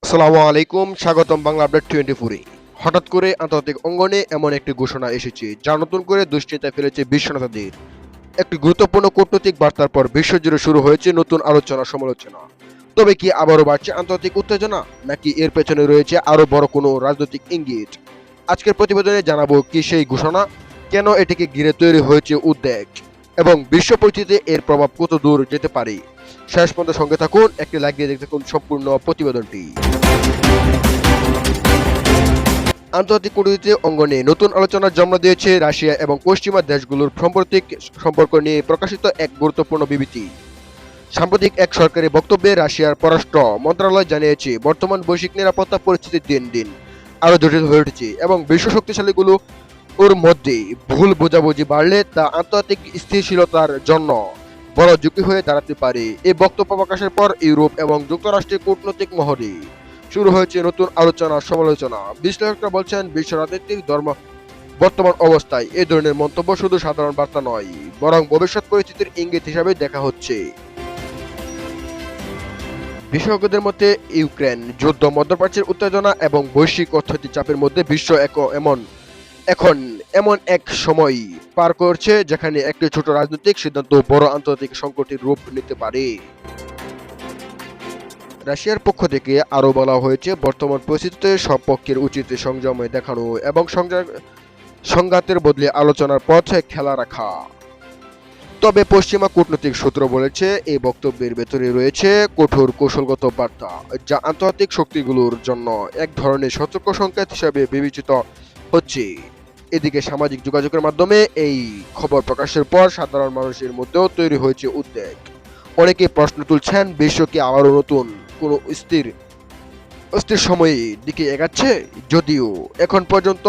আসসালামু আলাইকুম, স্বাগতম বাংলা আপডেট 24-এ। হঠাৎ করে আন্তর্জাতিক অঙ্গনে এমন একটি ঘোষণা এসেছে যা নতুন করে দুশ্চিন্তায় ফেলেছে বিশ্ব নেতাদের। একটি গুরুত্বপূর্ণ কূটনৈতিক বার্তার পর বিশ্বজুড়ে শুরু হয়েছে নতুন আলোচনা সমালোচনা। তবে কি আবারও বাড়ছে আন্তর্জাতিক উত্তেজনা, নাকি এর পেছনে রয়েছে আরো বড় কোনো রাজনৈতিক ইঙ্গিত? আজকের প্রতিবেদনে জানাবো কি সেই ঘোষণা, কেন এটিকে ঘিরে তৈরি হয়েছে উদ্বেগ, এবং বিশ্ব পরিস্থিতিতে এর প্রভাব কত দূর যেতে পারে। শেষ পর্যন্ত সঙ্গে থাকুন, একটি লাইক দিয়ে দেখতে থাকুন সম্পূর্ণ প্রতিবেদনটি। আন্তর্জাতিক কূটনীতি অঙ্গনে নতুন আলোচনার জন্ম দিয়েছে রাশিয়া এবং পশ্চিমা দেশগুলোর সাম্প্রতিক সম্পর্ক নিয়ে প্রকাশিত এক গুরুত্বপূর্ণ বিবৃতি। সাম্প্রতিক এক সরকারি বক্তব্যে রাশিয়ার পররাষ্ট্র মন্ত্রণালয় জানিয়েছে বর্তমান বৈশ্বিক নিরাপত্তা পরিস্থিতি দিন দিন আরো জটিল হয়ে উঠেছে এবং বিশ্ব শক্তিশালীগুলো ওর মধ্যে ভুল বোঝাবুঝি বাড়লে তা আন্তর্জাতিক স্থিতিশীলতার জন্য বড় ঝুঁকি হয়ে দাঁড়াতে পারে। এই বক্তব্য প্রকাশের পর ইউরোপ এবং যুক্তরাষ্ট্রের কূটনৈতিক মহলে শুরু হয়েছে নতুন আলোচনা সমালোচনা। বিশ্লেষকরা বলছেন বিশ্ব রাজনীতির ধর্ম বর্তমান অবস্থায় এই ধরনের মন্তব্য শুধু সাধারণ বার্তা নয়, বরং ভবিষ্যৎ পরিস্থিতির ইঙ্গিত হিসাবে দেখা হচ্ছে। বিশেষজ্ঞদের মতে ইউক্রেন যুদ্ধ, মধ্যপ্রাচ্যের উত্তেজনা এবং বৈশ্বিক অর্থনৈতিক চাপের মধ্যে বিশ্ব এখন এমন এক সময় পার করছে যেখানে একটি ছোট রাজনৈতিক সিদ্ধান্ত বড় আন্তর্জাতিক সংকটের রূপ নিতে পারে। রাশিয়ার পক্ষ থেকে আরও বলা হয়েছে বর্তমান পরিস্থিতিতে সব পক্ষের উচিত সংযম দেখানো এবং সংঘাতের বদলে আলোচনার পথে খেলা রাখা। তবে পশ্চিমা কূটনৈতিক সূত্র বলেছে এই বক্তব্যের ভেতরে রয়েছে কঠোর কৌশলগত বার্তা, যা আন্তর্জাতিক শক্তিগুলোর জন্য এক ধরনের সতর্ক সংকেত হিসাবে বিবেচিত হচ্ছে। এদিকে সামাজিক যোগাযোগের মাধ্যমে এই খবর প্রকাশের পর সাধারণ মানুষের মধ্যেও তৈরি হয়েছে উদ্বেগ। অনেকে প্রশ্ন তুলছেন, বিশ্ব কি আবারও নতুন কোনো অস্থির সময়ের দিকে এগাচ্ছে? যদিও এখন পর্যন্ত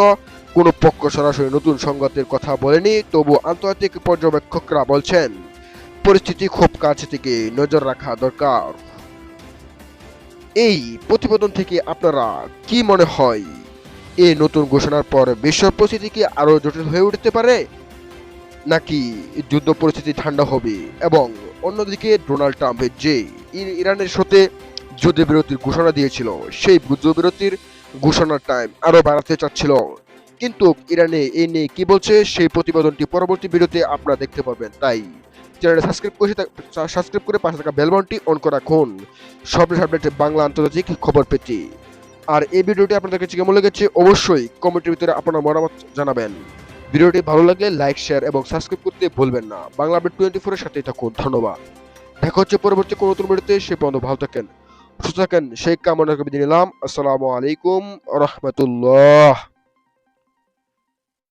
কোনো পক্ষ সরাসরি নতুন সংঘাতের কথা বলেনি, তবু আন্তর্জাতিক পর্যবেক্ষকরা বলছেন পরিস্থিতি খুব কাছে থেকে নজর রাখা দরকার। এই প্রতিবেদন থেকে আপনারা কি মনে হয়, এই নতুন ঘোষণার পর বিশ্ব পরিস্থিতি কি আরো জটিল হয়ে উঠতে পারে, নাকি যুদ্ধ পরিস্থিতি ঠান্ডা হবে? এবং অন্যদিকে ডোনাল্ড ট্রাম্প যে ইরানের সাথে যুদ্ধবিরতির ঘোষণা দিয়েছিল, সেই যুদ্ধবিরতির ঘোষণার টাইম আরো বাড়াতে চাচ্ছিল, কিন্তু ইরানে এ নিয়ে কি বলছে সেই প্রতিবেদনটি পরবর্তী ভিডিওতে আপনারা দেখতে পারবেন। তাই চ্যানেলটি সাবস্ক্রাইব করে পাশে থাকা বেল বাটনটি অন করে রাখুন সবচেয়ে আপডেট বাংলা আন্তর্জাতিক খবর পেতে। আর এই ভিডিওটি আপনাদের কাছে কেমন লেগেছে অবশ্যই কমেন্টের ভিতরে আপনার মতামত জানাবেন। ভিডিওটি ভালো লাগলে লাইক, শেয়ার এবং সাবস্ক্রাইব করতে ভুলবেন না। বাংলা আপডেট 24 এর সাথেই থাকুন। ধন্যবাদ। দেখা হচ্ছে পরবর্তী কোনো নতুন ভিডিওতে। সে পর্যন্ত ভালো থাকেন, সুস্থ থাকেন, সেই কামনা করে বিদায় নিলাম। আসসালামু আলাইকুম রহমতুল্লাহ।